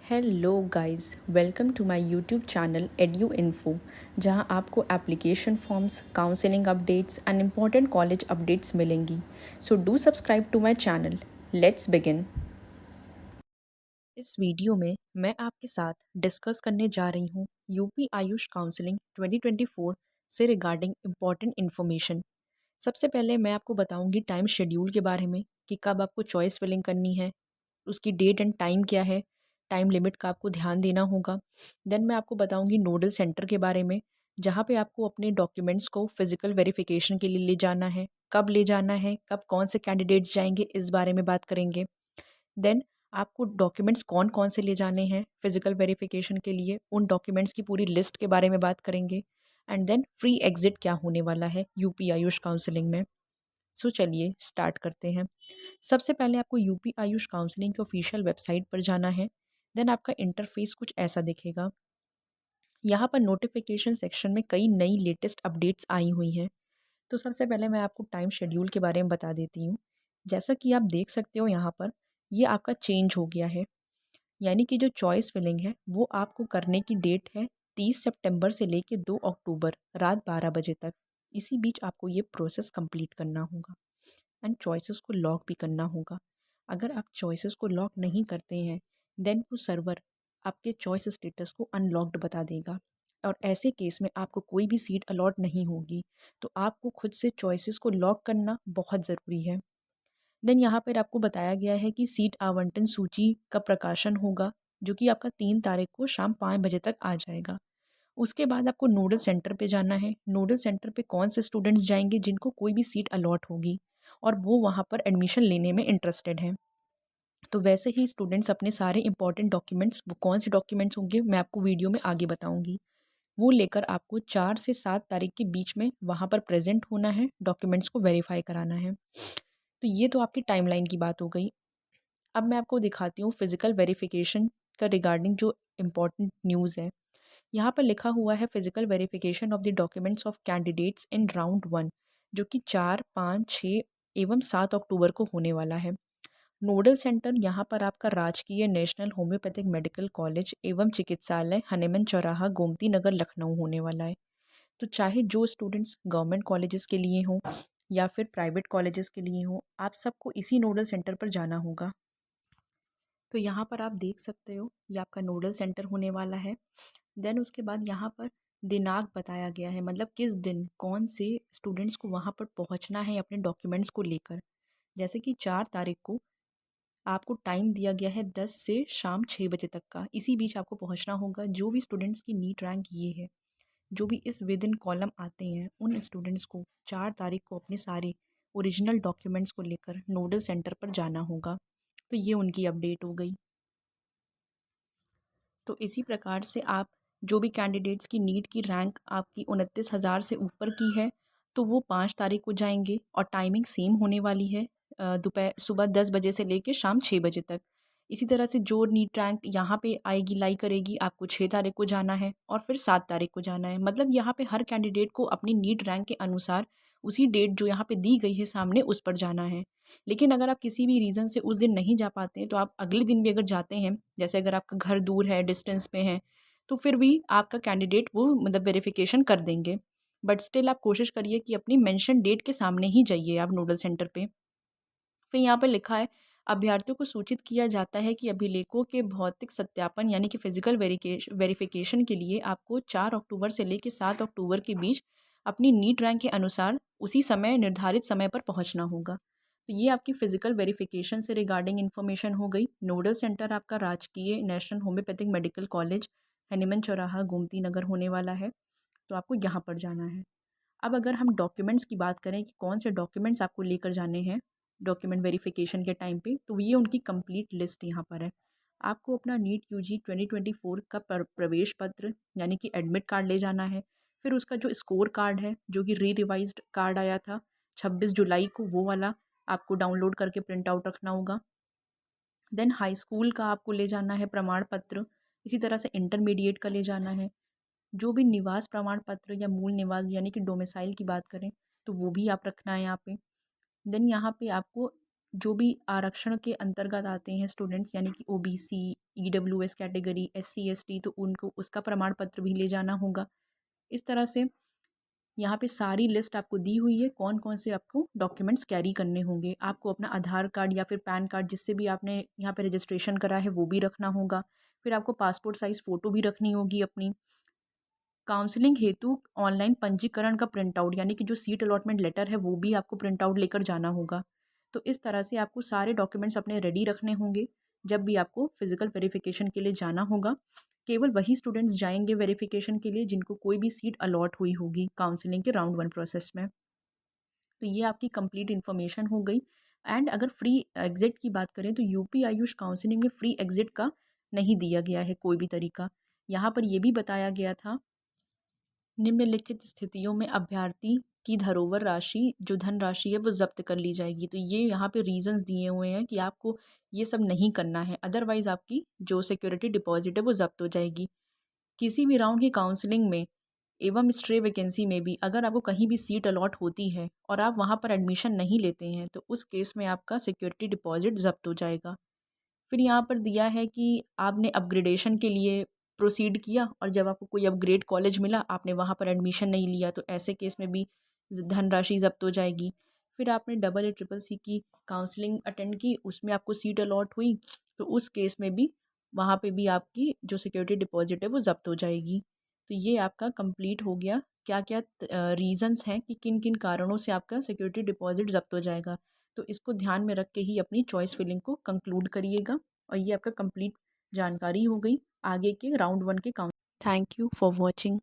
Hello guys, welcome to my YouTube channel Edu Info, जहां आपको application forms, counselling updates and important college updates मिलेंगी। So do subscribe to my channel. Let's begin. इस video में मैं आपके साथ discuss करने जा रही हूं यूपी आयुष काउंसलिंग 2024 से रिगार्डिंग इम्पॉर्टेंट इन्फॉर्मेशन। सबसे पहले मैं आपको बताऊंगी टाइम शेड्यूल के बारे में कि कब आपको चॉइस फिलिंग करनी है, उसकी डेट एंड टाइम क्या है, टाइम लिमिट का आपको ध्यान देना होगा। देन मैं आपको बताऊंगी नोडल सेंटर के बारे में, जहाँ पे आपको अपने डॉक्यूमेंट्स को फिजिकल वेरिफिकेशन के लिए ले जाना है, कब ले जाना है, कब कौन से कैंडिडेट्स जाएंगे, इस बारे में बात करेंगे। देन आपको डॉक्यूमेंट्स कौन कौन से ले जाने हैं फिजिकल वेरिफिकेशन के लिए, उन डॉक्यूमेंट्स की पूरी लिस्ट के बारे में बात करेंगे। एंड देन फ्री एग्जिट क्या होने वाला है यूपी आयुष काउंसलिंग में। सो चलिए स्टार्ट करते हैं। सबसे पहले आपको यूपी आयुष काउंसलिंग की ऑफिशियल वेबसाइट पर जाना है। देन आपका इंटरफेस कुछ ऐसा दिखेगा। यहाँ पर नोटिफिकेशन सेक्शन में कई नई लेटेस्ट अपडेट्स आई हुई हैं। तो सबसे पहले मैं आपको टाइम शेड्यूल के बारे में बता देती हूँ। जैसा कि आप देख सकते हो यहाँ पर, ये आपका चेंज हो गया है। यानी कि जो चॉइस फिलिंग है वो आपको करने की डेट है 30 सितंबर से लेकर 2 अक्टूबर रात 12 बजे तक। इसी बीच आपको ये प्रोसेस कंप्लीट करना होगा एंड चॉइसेस को लॉक भी करना होगा। अगर आप चॉइसेस को लॉक नहीं करते हैं देन वो सर्वर आपके चॉइस स्टेटस को अनलॉक्ड बता देगा और ऐसे केस में आपको कोई भी सीट अलॉट नहीं होगी। तो आपको खुद से चॉइसेस को लॉक करना बहुत ज़रूरी है। देन यहाँ पर आपको बताया गया है कि सीट आवंटन सूची का प्रकाशन होगा, जो कि आपका 3 तारीख को शाम 5 बजे तक आ जाएगा। उसके बाद आपको नोडल सेंटर पे जाना है। नोडल सेंटर पे कौन से स्टूडेंट्स जाएंगे जिनको कोई भी सीट अलॉट होगी और वो वहाँ पर एडमिशन लेने में इंटरेस्टेड हैं। तो वैसे ही स्टूडेंट्स अपने सारे इंपॉर्टेंट डॉक्यूमेंट्स, वो कौन से डॉक्यूमेंट्स होंगे मैं आपको वीडियो में आगे बताऊंगी, वो लेकर आपको 4 से 7 तारीख के बीच में वहाँ पर प्रेजेंट होना है, डॉक्यूमेंट्स को वेरीफाई कराना है। तो ये तो आपकी टाइमलाइन की बात हो गई। अब मैं आपको दिखाती हूँ फिजिकल वेरिफिकेशन का रिगार्डिंग जो इम्पोर्टेंट न्यूज़ है। यहाँ पर लिखा हुआ है physical verification of the documents of candidates in round 1, जो कि 4, 5, 6 एवं 7 अक्टूबर को होने वाला है। नोडल सेंटर यहाँ पर आपका राजकीय नेशनल होम्योपैथिक मेडिकल कॉलेज एवं चिकित्सालय हनीमन चौराहा गोमती नगर लखनऊ होने वाला है। तो चाहे जो स्टूडेंट्स गवर्नमेंट कॉलेजेस के लिए हों या फिर प्राइवेट कॉलेजेस के लिए हों, आप सबको इसी नोडल सेंटर पर जाना होगा। तो यहाँ पर आप देख सकते हो ये आपका नोडल सेंटर होने वाला है। देन उसके बाद यहाँ पर दिनांक बताया गया है, मतलब किस दिन कौन से स्टूडेंट्स को वहाँ पर पहुँचना है अपने डॉक्यूमेंट्स को लेकर। जैसे कि 4 तारीख को आपको टाइम दिया गया है 10 से शाम 6 बजे तक का। इसी बीच आपको पहुँचना होगा। जो भी स्टूडेंट्स की नीट रैंक ये है, जो भी इस विद इन कॉलम आते हैं, उन स्टूडेंट्स को 4 तारीख को अपने सारे ओरिजिनल डॉक्यूमेंट्स को लेकर नोडल सेंटर पर जाना होगा। तो ये उनकी अपडेट हो गई। तो इसी प्रकार से आप जो भी कैंडिडेट्स की नीट की रैंक आपकी 29,000 से ऊपर की है, तो वो 5 तारीख को जाएंगे और टाइमिंग सेम होने वाली है, दोपहर सुबह 10 बजे से लेकर शाम 6 बजे तक। इसी तरह से जो नीट रैंक यहाँ पे आएगी, लाई करेगी, आपको 6 तारीख को जाना है और फिर 7 तारीख को जाना है। मतलब यहाँ पे हर कैंडिडेट को अपनी नीट रैंक के अनुसार उसी डेट जो यहाँ पे दी गई है सामने, उस पर जाना है। लेकिन अगर आप किसी भी रीज़न से उस दिन नहीं जा पाते हैं, तो आप अगले दिन भी अगर जाते हैं, जैसे अगर आपका घर दूर है, डिस्टेंस पे है, तो फिर भी आपका कैंडिडेट वो मतलब वेरिफिकेशन कर देंगे। बट स्टिल आप कोशिश करिए कि अपनी मेंशन डेट के सामने ही जाइए आप नोडल सेंटर पे। फिर यहाँ पर लिखा है, अभ्यर्थियों को सूचित किया जाता है कि अभिलेखों के भौतिक सत्यापन यानी कि फिजिकल वेरिफिकेशन के लिए आपको 4 अक्टूबर से लेकर 7 अक्टूबर के बीच अपनी नीट रैंक के अनुसार उसी समय निर्धारित समय पर पहुँचना होगा। तो ये आपकी फिजिकल वेरिफिकेशन से रिगार्डिंग इन्फॉर्मेशन हो गई। नोडल सेंटर आपका राजकीय national homeopathic medical college Hahnemann चौराहा गोमती नगर होने वाला है। तो आपको यहाँ पर जाना है। अब अगर हम डॉक्यूमेंट्स की बात करें कि कौन से डॉक्यूमेंट्स आपको लेकर जाने हैं डॉक्यूमेंट वेरिफिकेशन के टाइम पे, तो ये उनकी कंप्लीट लिस्ट यहाँ पर है। आपको अपना नीट यूजी 2024 का प्रवेश पत्र यानी कि एडमिट कार्ड ले जाना है। फिर उसका जो स्कोर कार्ड है, जो कि रिवाइज्ड कार्ड आया था 26 जुलाई को, वो वाला आपको डाउनलोड करके प्रिंट आउट रखना होगा। देन हाई स्कूल का आपको ले जाना है प्रमाण पत्र। इसी तरह से इंटरमीडिएट का ले जाना है। जो भी निवास प्रमाण पत्र या मूल निवास यानी कि डोमिसाइल की बात करें, तो वो भी आप रखना है यहाँ पे। देन यहाँ पे आपको जो भी आरक्षण के अंतर्गत आते हैं स्टूडेंट्स, यानी कि OBC, EWS category, SC, ST, तो उनको उसका प्रमाण पत्र भी ले जाना होगा। इस तरह से यहाँ पे सारी लिस्ट आपको दी हुई है, कौन-कौन से आपको डॉक्यूमेंट्स कैरी करने होंगे। आपको अपना आधार कार्ड या फिर पैन कार्ड जिससे भी आपने यहाँ पे रजिस्ट्रेशन करा है वो भी रखना होगा। फिर आपको पासपोर्ट साइज़ फ़ोटो भी रखनी होगी अपनी। काउंसलिंग हेतु ऑनलाइन पंजीकरण का प्रिंट आउट, यानी कि जो सीट अलॉटमेंट लेटर है वो भी आपको प्रिंट आउट लेकर जाना होगा। तो इस तरह से आपको सारे डॉक्यूमेंट्स अपने रेडी रखने होंगे जब भी आपको फिजिकल वेरिफिकेशन के लिए जाना होगा। केवल वही स्टूडेंट्स जाएंगे वेरिफिकेशन के लिए जिनको कोई भी सीट अलॉट हुई होगी काउंसलिंग के राउंड वन प्रोसेस में। तो ये आपकी कंप्लीट इन्फॉर्मेशन हो गई। एंड अगर फ्री एग्ज़िट की बात करें तो यूपी आयुष काउंसलिंग में फ्री एग्ज़िट का नहीं दिया गया है कोई भी तरीका। यहाँ पर ये भी बताया गया था, निम्नलिखित स्थितियों में अभ्यर्थी की धरोहर राशि जो धनराशि है वो ज़ब्त कर ली जाएगी। तो ये यहाँ पे रीज़न्स दिए हुए हैं कि आपको ये सब नहीं करना है, अदरवाइज़ आपकी जो सिक्योरिटी डिपॉज़िट है वो ज़ब्त हो जाएगी। किसी भी राउंड की काउंसलिंग में एवं स्ट्रे वैकेंसी में भी अगर आपको कहीं भी सीट अलॉट होती है और आप वहाँ पर एडमिशन नहीं लेते हैं तो उस केस में आपका सिक्योरिटी डिपॉज़िट ज़ब्त हो जाएगा। फिर यहाँ पर दिया है कि आपने अपग्रेडेशन के लिए प्रोसीड किया और जब आपको कोई अपग्रेड कॉलेज मिला, आपने वहाँ पर एडमिशन नहीं लिया, तो ऐसे केस में भी धनराशि ज़ब्त हो जाएगी। फिर आपने डबल ए ट्रिपल सी की काउंसलिंग अटेंड की, उसमें आपको सीट अलॉट हुई, तो उस केस में भी वहाँ पे भी आपकी जो सिक्योरिटी डिपॉजिट है वो ज़ब्त हो जाएगी। तो ये आपका कंप्लीट हो गया क्या क्या रीज़न्स हैं कि किन किन कारणों से आपका सिक्योरिटी डिपॉजिट ज़ब्त हो जाएगा। तो इसको ध्यान में रख के ही अपनी चॉइस फिलिंग को कंक्लूड करिएगा। और ये आपका कंप्लीट जानकारी हो गई आगे के राउंड वन के count. Thank you for watching.